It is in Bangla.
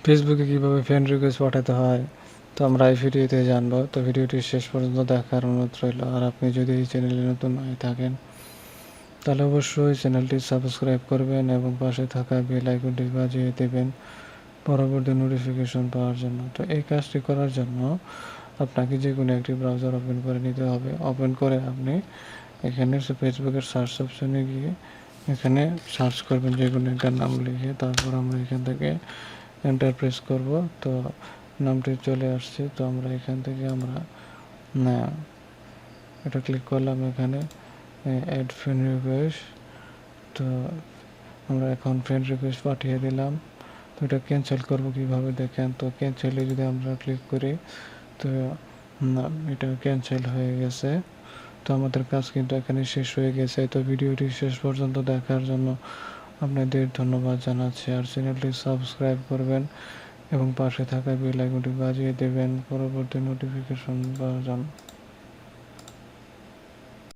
ফেসবুকে কীভাবে ফ্রেন্ড রিকোয়েস্ট পাঠাতে হয় তো আমরা এই ভিডিওতে জানবো। তো ভিডিওটি শেষ পর্যন্ত দেখার অনুরোধ রইল। আর আপনি যদি এই চ্যানেলে নতুন হয়ে থাকেন তাহলে অবশ্যই চ্যানেলটি সাবস্ক্রাইব করবেন এবং পাশে থাকা বেল আইকনটি বাজিয়ে দেবেন পরবর্তী নোটিফিকেশন পাওয়ার জন্য। তো এই কাজটি করার জন্য আপনাকে যে কোনো একটি ব্রাউজার ওপেন করে নিতে হবে। ওপেন করে আপনি এখানে ফেসবুকের সার্চ অপশনে গিয়ে এখানে সার্চ করবেন যে কোনো একটা নাম লিখে, তারপর আমরা এখান থেকে এন্টার প্রেস করব। তো নামটি চলে আসছে। তো আমরা এখান থেকে না এটা ক্লিক করলাম এখানে অ্যাড ফ্রেন্ড রিকোয়েস্ট। তো আমরা এখন ফ্রেন্ড রিকোয়েস্ট পাঠিয়ে দিলাম। তো এটা ক্যান্সেল করব কিভাবে দেখেন। তো ক্যান্সেলে যদি আমরা ক্লিক করি তো এটা ক্যান্সেল হয়ে গেছে। তো আমাদের কাজ কিন্তু এখানে শেষ হয়ে গেছে। তো ভিডিওটি শেষ পর্যন্ত দেখার জন্য আপনাদের ধন্যবাদ জানাচ্ছি। আর চ্যানেলটি সাবস্ক্রাইব করবেন এবং পাশে থাকা বেল আইকনটি বাজিয়ে দেবেন পরবর্তী নোটিফিকেশন পাওয়ার জন্য।